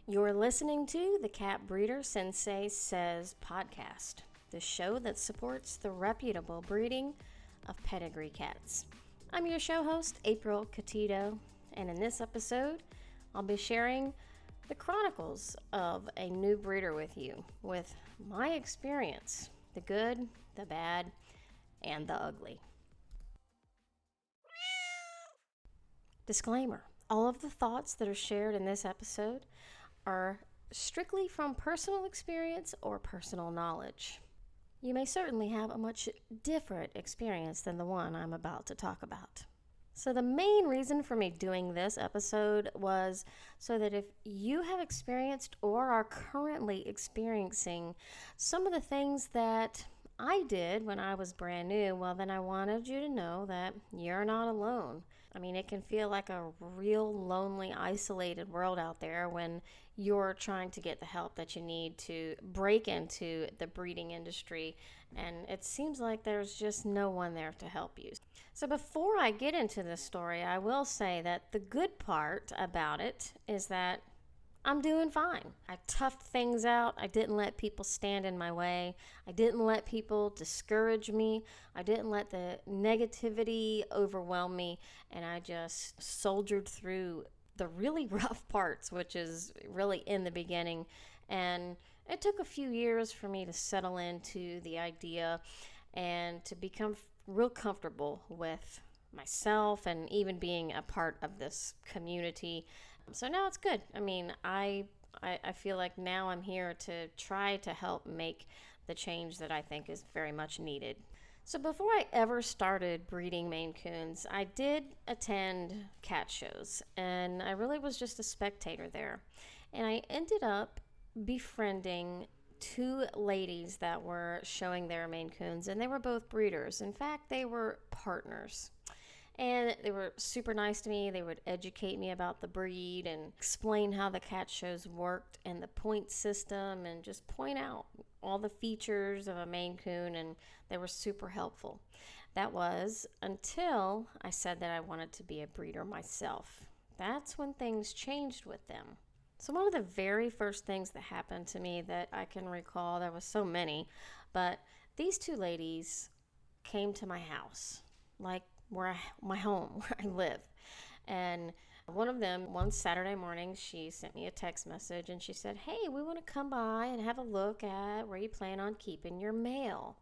You're listening to the Cat Breeder Sensei Says podcast, the show that supports the reputable breeding of pedigree cats. I'm your show host, April Catito, and in this episode, I'll be sharing the chronicles of a new breeder with you, with my experience, the good, the bad, and the ugly. Disclaimer: all of the thoughts that are shared in this episode are strictly from personal experience or personal knowledge. You may certainly have a much different experience than the one I'm about to talk about. So the main reason for me doing this episode was so that if you have experienced or are currently experiencing some of the things that I did when I was brand new, well, then I wanted you to know that you're not alone. I mean, it can feel like a real lonely, isolated world out there when you're trying to get the help that you need to break into the breeding industry, and it seems like there's just no one there to help you. So before I get into this story, I will say that the good part about it is that I'm doing fine. I toughed things out. I didn't let people stand in my way. I didn't let people discourage me. I didn't let the negativity overwhelm me. And I just soldiered through the really rough parts, which is really in the beginning. And it took a few years for me to settle into the idea and to become real comfortable with myself and even being a part of this community. So now it's good. I mean, I feel like now I'm here to try to help make the change that I think is very much needed. So before I ever started breeding Maine Coons, I did attend cat shows, and I really was just a spectator there. And I ended up befriending two ladies that were showing their Maine Coons, and they were both breeders. In fact, they were partners. And they were super nice to me. They would educate me about the breed and explain how the cat shows worked and the point system and just point out all the features of a Maine Coon, and they were super helpful. That was until I said that I wanted to be a breeder myself. That's when things changed with them. So one of the very first things that happened to me that I can recall, there was so many, but these two ladies came to my house, like my home, where I live. And one of them, one Saturday morning, she sent me a text message and she said, "Hey, we want to come by and have a look at where you plan on keeping your mail."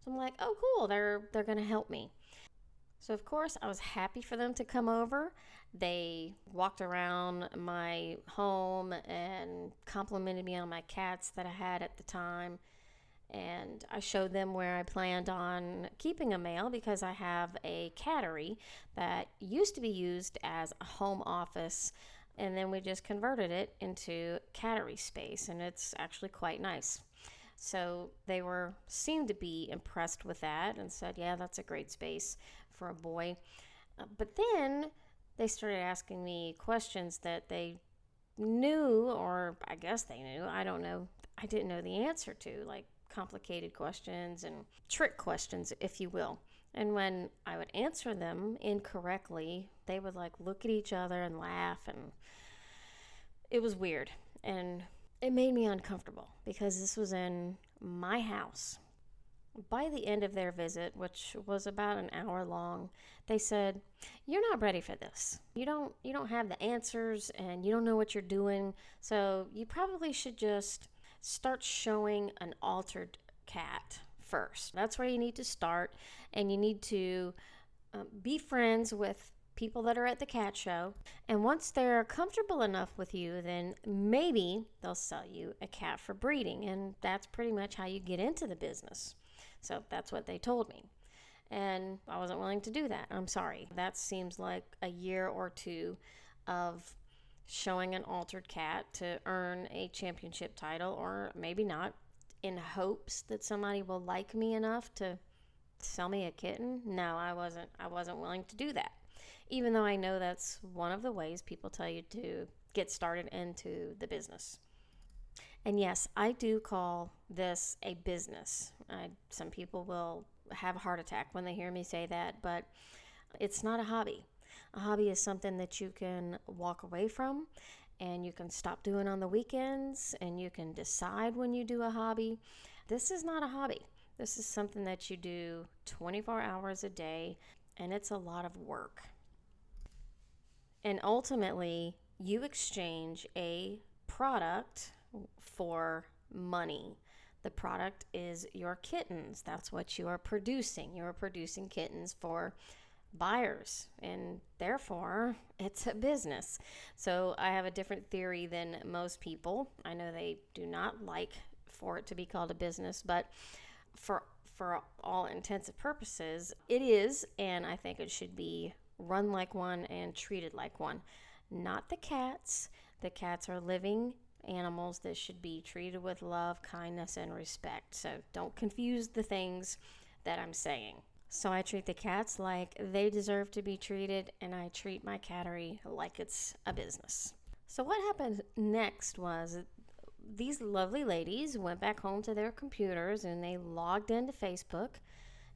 So I'm like, "Oh, cool, they're going to help me." So of course I was happy for them to come over. They walked around my home and complimented me on my cats that I had at the time. And I showed them where I planned on keeping a male because I have a cattery that used to be used as a home office, and then we just converted it into cattery space, and it's actually quite nice. So they seemed to be impressed with that and said, "Yeah, that's a great space for a boy." But then they started asking me questions that they knew, or I guess they knew, I don't know, I didn't know the answer to, like complicated questions and trick questions, if you will. And when I would answer them incorrectly, they would like look at each other and laugh, and it was weird. And it made me uncomfortable because this was in my house. By the end of their visit, which was about an hour long, they said, "You're not ready for this. You don't have the answers and you don't know what you're doing. So you probably should just start showing an altered cat first. That's where you need to start, and you need to be friends with people that are at the cat show. And once they're comfortable enough with you, then maybe they'll sell you a cat for breeding, and that's pretty much how you get into the business." So that's what they told me. And I wasn't willing to do that. I'm sorry. That seems like a year or two of showing an altered cat to earn a championship title, or maybe not, in hopes that somebody will like me enough to sell me a kitten. No, I wasn't willing to do that, even though I know that's one of the ways people tell you to get started into the business. And yes, I do call this a business. Some people will have a heart attack when they hear me say that, but it's not a hobby. A hobby is something that you can walk away from and you can stop doing on the weekends, and you can decide when you do a hobby. This is not a hobby. This is something that you do 24 hours a day, and it's a lot of work. And ultimately, you exchange a product for money. The product is your kittens. That's what you are producing. You are producing kittens for buyers, and therefore it's a business. So I have a different theory than most people. I know they do not like for it to be called a business, but for all intents and purposes, it is, and I think it should be run like one and treated like one. Not the cats. The cats are living animals that should be treated with love, kindness, and respect. So don't confuse the things that I'm saying. So I treat the cats like they deserve to be treated, and I treat my cattery like it's a business. So what happened next was these lovely ladies went back home to their computers and they logged into Facebook,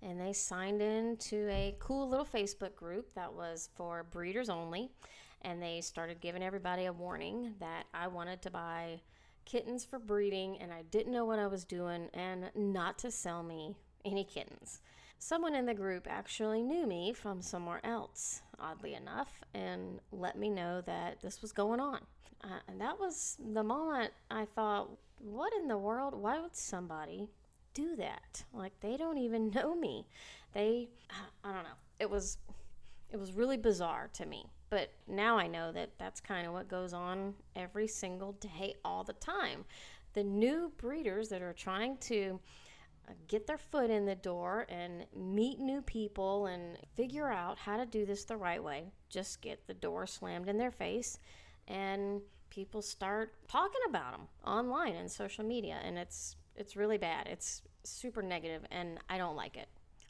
and they signed into a cool little Facebook group that was for breeders only. And they started giving everybody a warning that I wanted to buy kittens for breeding, and I didn't know what I was doing, and not to sell me any kittens. Someone in the group actually knew me from somewhere else, oddly enough, and let me know that this was going on. And that was the moment I thought, what in the world? Why would somebody do that? Like, they don't even know me. I don't know. It was really bizarre to me. But now I know that that's kind of what goes on every single day, all the time. The new breeders that are trying to get their foot in the door and meet new people and figure out how to do this the right way just get the door slammed in their face, and people start talking about them online and social media, and it's really bad. It's super negative, and I don't like it.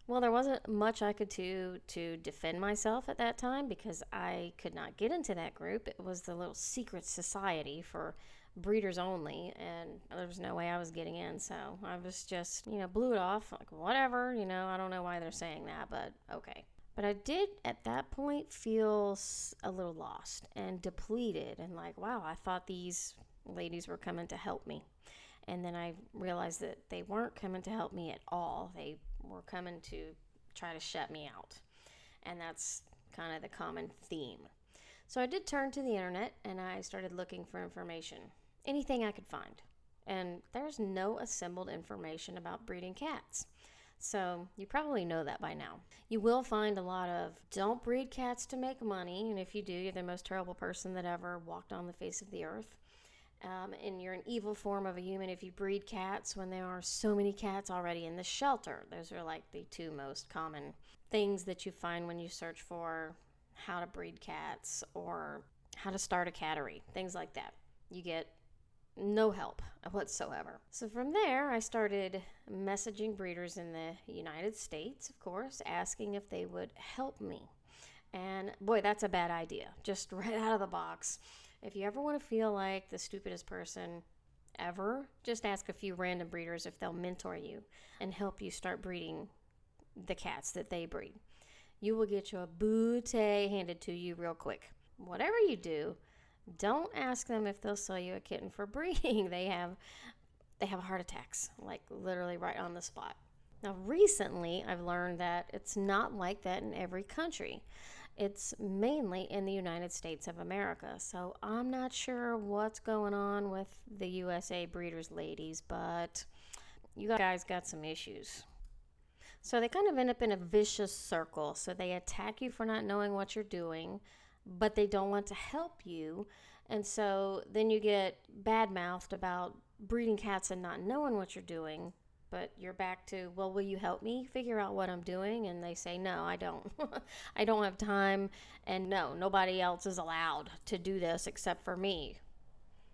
Well, there wasn't much I could do to defend myself at that time because I could not get into that group. It was the little secret society for breeders only, and there was no way I was getting in. So I was just, blew it off, like, whatever, I don't know why they're saying that, but okay. But I did at that point feel a little lost and depleted, and like, wow, I thought these ladies were coming to help me. And then I realized that they weren't coming to help me at all. They were coming to try to shut me out. And that's kind of the common theme. So I did turn to the internet and I started looking for information. Anything I could find. And there's no assembled information about breeding cats. So you probably know that by now. You will find a lot of don't breed cats to make money. And if you do, you're the most terrible person that ever walked on the face of the earth. And you're an evil form of a human if you breed cats when there are so many cats already in the shelter. Those are like the two most common things that you find when you search for how to breed cats or how to start a cattery, things like that. You get no help whatsoever. So from there, I started messaging breeders in the United States, of course, asking if they would help me. And boy, that's a bad idea, just right out of the box. If you ever want to feel like the stupidest person ever, just ask a few random breeders if they'll mentor you and help you start breeding the cats that they breed. You will get your booty handed to you real quick. Whatever you do, don't ask them if they'll sell you a kitten for breeding. They have heart attacks, like literally right on the spot. Now, recently, I've learned that it's not like that in every country. It's mainly in the United States of America. So I'm not sure what's going on with the USA breeders ladies, but you guys got some issues. So they kind of end up in a vicious circle. So they attack you for not knowing what you're doing, but they don't want to help you. And so then you get bad-mouthed about breeding cats and not knowing what you're doing. But you're back to, well, will you help me figure out what I'm doing? And they say, no, I don't. I don't have time. And no, nobody else is allowed to do this except for me.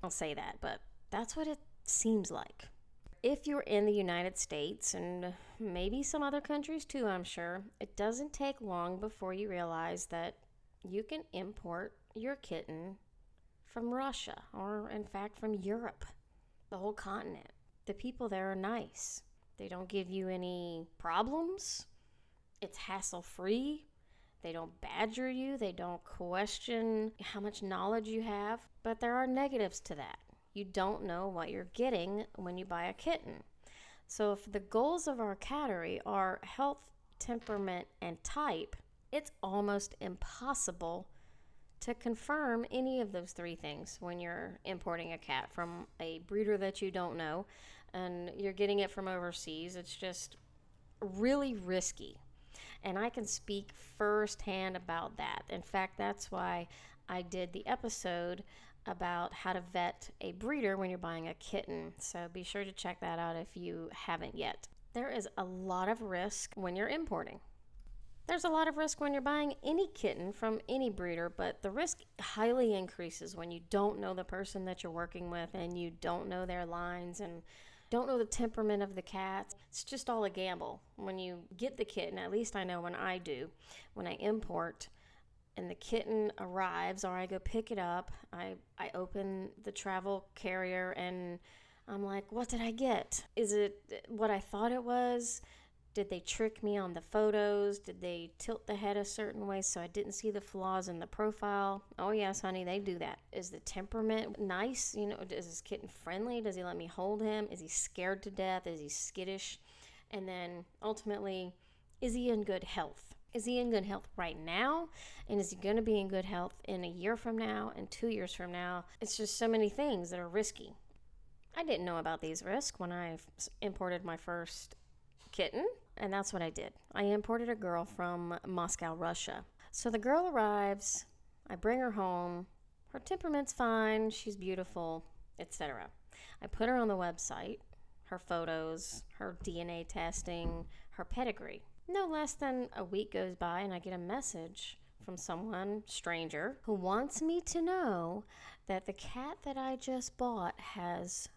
I'll say that, but that's what it seems like. If you're in the United States, and maybe some other countries too, I'm sure, it doesn't take long before you realize that you can import your kitten from Russia, or in fact from Europe, the whole continent. The people there are nice. They don't give you any problems. It's hassle-free. They don't badger you. They don't question how much knowledge you have. But there are negatives to that. You don't know what you're getting when you buy a kitten. So if the goals of our cattery are health, temperament, and type, it's almost impossible to confirm any of those three things when you're importing a cat from a breeder that you don't know and you're getting it from overseas. It's just really risky. And I can speak firsthand about that. In fact, that's why I did the episode about how to vet a breeder when you're buying a kitten. So be sure to check that out if you haven't yet. There is a lot of risk when you're importing. There's a lot of risk when you're buying any kitten from any breeder, but the risk highly increases when you don't know the person that you're working with and you don't know their lines and don't know the temperament of the cat. It's just all a gamble. When you get the kitten, at least I know when I do, when I import and the kitten arrives or I go pick it up, I open the travel carrier and I'm like, what did I get? Is it what I thought it was? Did they trick me on the photos? Did they tilt the head a certain way so I didn't see the flaws in the profile? Oh yes, honey, they do that. Is the temperament nice? Is this kitten friendly? Does he let me hold him? Is he scared to death? Is he skittish? And then ultimately, is he in good health? Is he in good health right now? And is he going to be in good health in a year from now and 2 years from now? It's just so many things that are risky. I didn't know about these risks when I imported my first kitten. And that's what I did. I imported a girl from Moscow, Russia. So the girl arrives, I bring her home, her temperament's fine, she's beautiful, etc. I put her on the website, her photos, her DNA testing, her pedigree. No less than a week goes by and I get a message from someone, stranger, who wants me to know that the cat that I just bought has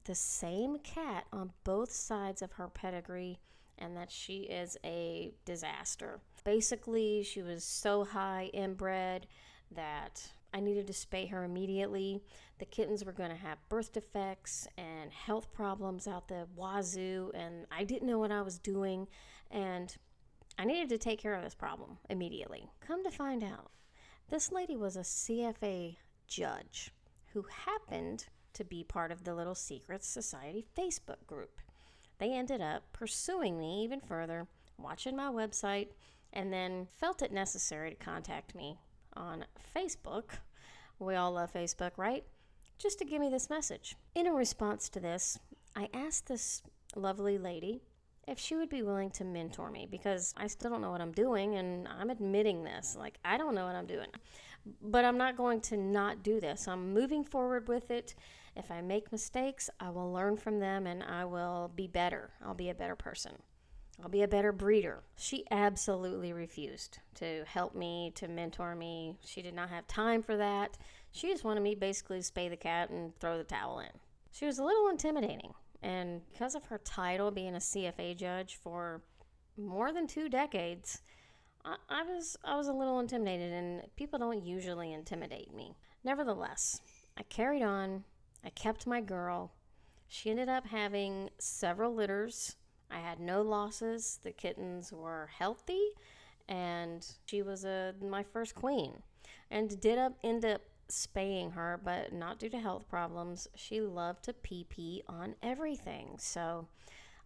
the same cat on both sides of her pedigree and that she is a disaster. Basically, she was so high inbred that I needed to spay her immediately. The kittens were going to have birth defects and health problems out the wazoo, and I didn't know what I was doing, and I needed to take care of this problem immediately. Come to find out, this lady was a CFA judge who happened to be part of the Little Secrets Society Facebook group. They ended up pursuing me even further, watching my website, and then felt it necessary to contact me on Facebook. We all love Facebook, right? Just to give me this message. In a response to this, I asked this lovely lady if she would be willing to mentor me because I still don't know what I'm doing, and I'm admitting this. Like, I don't know what I'm doing. But I'm not going to not do this. I'm moving forward with it. If I make mistakes, I will learn from them and I will be better. I'll be a better person. I'll be a better breeder. She absolutely refused to help me, to mentor me. She did not have time for that. She just wanted me basically to spay the cat and throw the towel in. She was a little intimidating. And because of her title, being a CFA judge for more than 2 decades, I was a little intimidated, and people don't usually intimidate me. Nevertheless, I carried on. I kept my girl. She ended up having several litters. I had no losses. The kittens were healthy, and she was my first queen. And did end up spaying her, but not due to health problems. She loved to pee on everything. So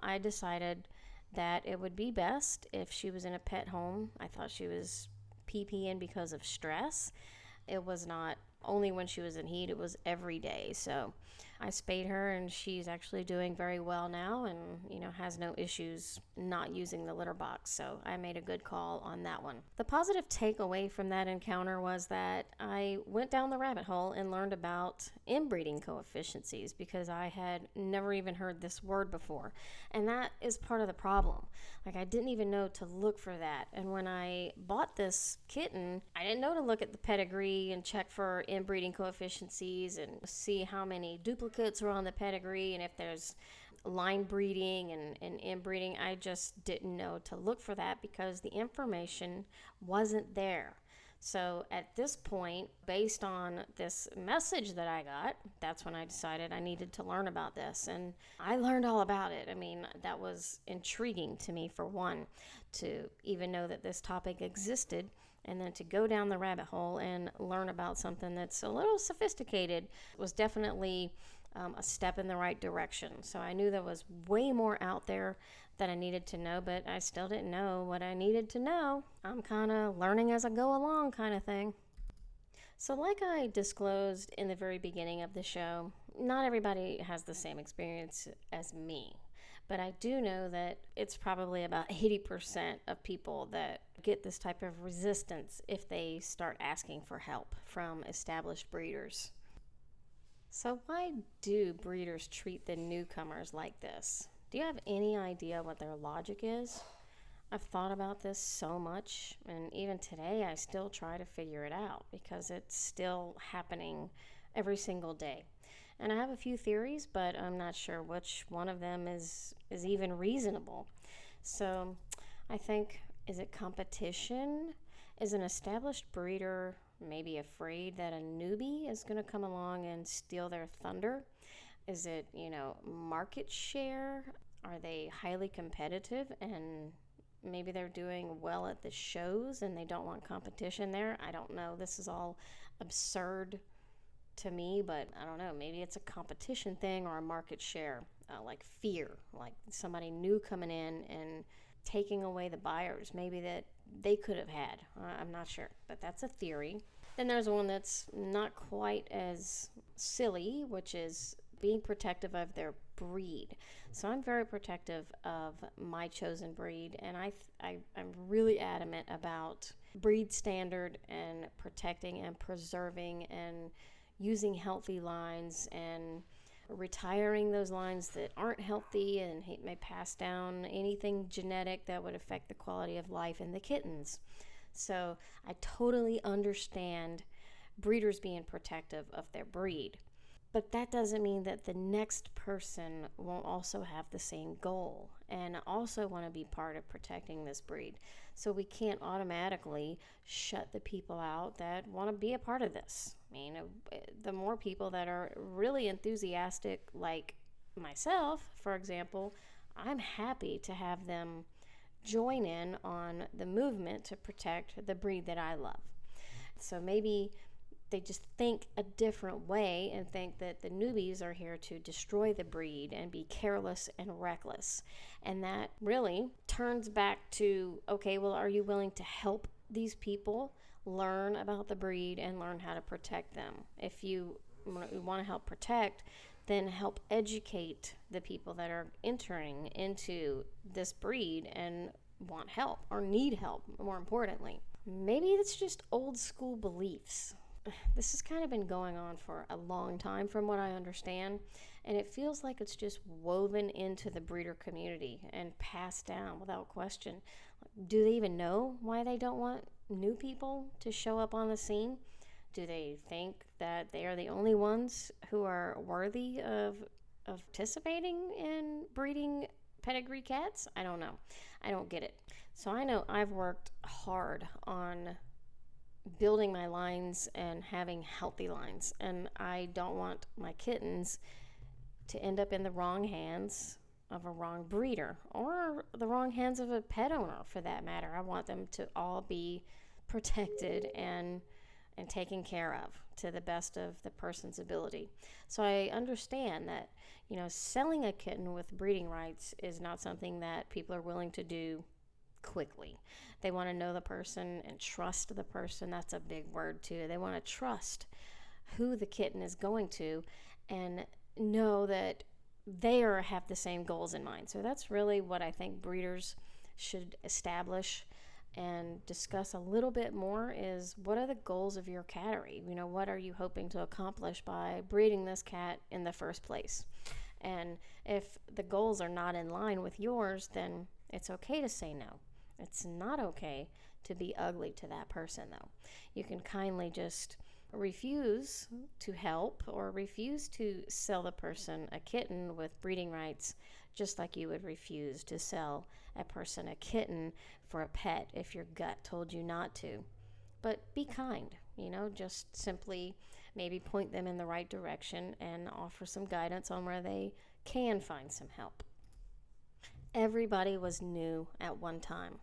I decided that it would be best if she was in a pet home. I thought she was pee-peeing because of stress. It was not only when she was in heat, it was every day. So I spayed her, and she's actually doing very well now and, has no issues not using the litter box. So I made a good call on that one. The positive takeaway from that encounter was that I went down the rabbit hole and learned about inbreeding coefficients because I had never even heard this word before. And that is part of the problem. Like, I didn't even know to look for that. And when I bought this kitten, I didn't know to look at the pedigree and check for inbreeding coefficients and see how many duplicates were on the pedigree and if there's line breeding and inbreeding. I just didn't know to look for that because the information wasn't there. So at this point, based on this message that I got, that's when I decided I needed to learn about this. And I learned all about it. I mean, that was intriguing to me, for one, to even know that this topic existed. And then to go down the rabbit hole and learn about something that's a little sophisticated was definitely a step in the right direction. So I knew there was way more out there that I needed to know, but I still didn't know what I needed to know. I'm kind of learning as I go along kind of thing. So, like I disclosed in the very beginning of the show, not everybody has the same experience as me. But I do know that it's probably about 80% of people that get this type of resistance if they start asking for help from established breeders. So, why do breeders treat the newcomers like this? Do you have any idea what their logic is? I've thought about this so much, and even today I still try to figure it out because it's still happening every single day. And I have a few theories, but I'm not sure which one of them is even reasonable. So I think, is it competition? Is an established breeder maybe afraid that a newbie is going to come along and steal their thunder? Is it, market share? Are they highly competitive and maybe they're doing well at the shows and they don't want competition there? I don't know. This is all absurd to me, but I don't know. Maybe it's a competition thing or a market share, like fear, like somebody new coming in and taking away the buyers maybe that they could have had. I'm not sure, but that's a theory. Then there's one that's not quite as silly, which is being protective of their breed. So I'm very protective of my chosen breed, and I'm really adamant about breed standard and protecting and preserving and using healthy lines and retiring those lines that aren't healthy and may pass down anything genetic that would affect the quality of life in the kittens. So I totally understand breeders being protective of their breed. But that doesn't mean that the next person won't also have the same goal and also want to be part of protecting this breed. So we can't automatically shut the people out that want to be a part of this. I mean, the more people that are really enthusiastic, like myself, for example, I'm happy to have them join in on the movement to protect the breed that I love. So maybe they just think a different way and think that the newbies are here to destroy the breed and be careless and reckless. And that really turns back to, okay, well, are you willing to help these people learn about the breed and learn how to protect them? If you want to help protect, then help educate the people that are entering into this breed and want help or need help, more importantly. Maybe it's just old school beliefs. This has kind of been going on for a long time from what I understand, and it feels like it's just woven into the breeder community and passed down without question. Do they even know why they don't want new people to show up on the scene? Do they think that they are the only ones who are worthy of participating in breeding pedigree cats? I don't know. I don't get it. So I know I've worked hard on building my lines and having healthy lines, and I don't want my kittens to end up in the wrong hands of a wrong breeder or the wrong hands of a pet owner for that matter. I want them to all be protected and taken care of to the best of the person's ability. So I understand that, selling a kitten with breeding rights is not something that people are willing to do quickly. They want to know the person and trust the person. That's a big word too. They want to trust who the kitten is going to and know that they have the same goals in mind. So that's really what I think breeders should establish and discuss a little bit more is, what are the goals of your cattery? What are you hoping to accomplish by breeding this cat in the first place? And if the goals are not in line with yours, then it's okay to say no. It's not okay to be ugly to that person, though. You can kindly just refuse to help or refuse to sell the person a kitten with breeding rights, just like you would refuse to sell a person a kitten for a pet if your gut told you not to. But be kind, just simply maybe point them in the right direction and offer some guidance on where they can find some help. Everybody was new at one time.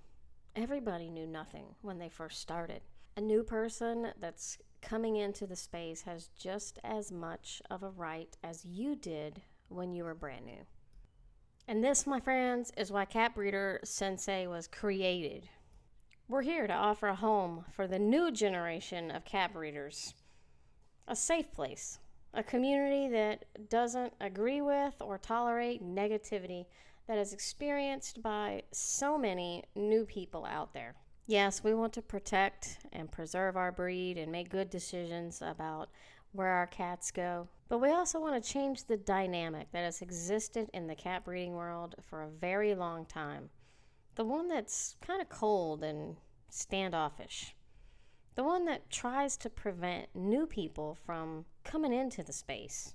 Everybody knew nothing when they first started. A new person that's coming into the space has just as much of a right as you did when you were brand new. And this, my friends, is why Cat Breeder Sensei was created. We're here to offer a home for the new generation of cat breeders. A safe place, a community that doesn't agree with or tolerate negativity that is experienced by so many new people out there. Yes, we want to protect and preserve our breed and make good decisions about where our cats go, but we also want to change the dynamic that has existed in the cat breeding world for a very long time. The one that's kind of cold and standoffish. The one that tries to prevent new people from coming into the space.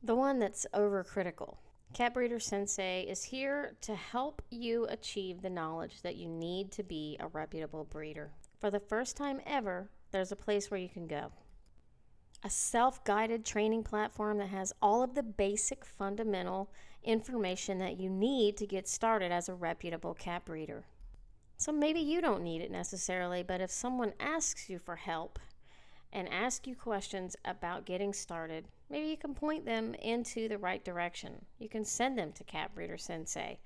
The one that's overcritical. Cat Breeder Sensei is here to help you achieve the knowledge that you need to be a reputable breeder. For the first time ever, there's a place where you can go. A self-guided training platform that has all of the basic fundamental information that you need to get started as a reputable cat breeder. So maybe you don't need it necessarily, but if someone asks you for help and asks you questions about getting started, maybe you can point them into the right direction. You can send them to Cat Breeder Sensei.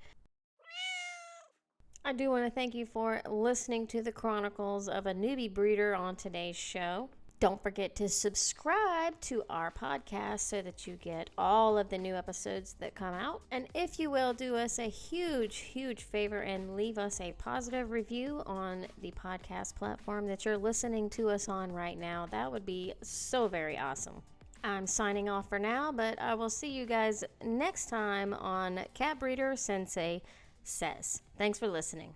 I do want to thank you for listening to the Chronicles of a Newbie Breeder on today's show. Don't forget to subscribe to our podcast so that you get all of the new episodes that come out. And if you will, do us a huge, huge favor and leave us a positive review on the podcast platform that you're listening to us on right now. That would be so very awesome. I'm signing off for now, but I will see you guys next time on Cat Breeder Sensei Says. Thanks for listening.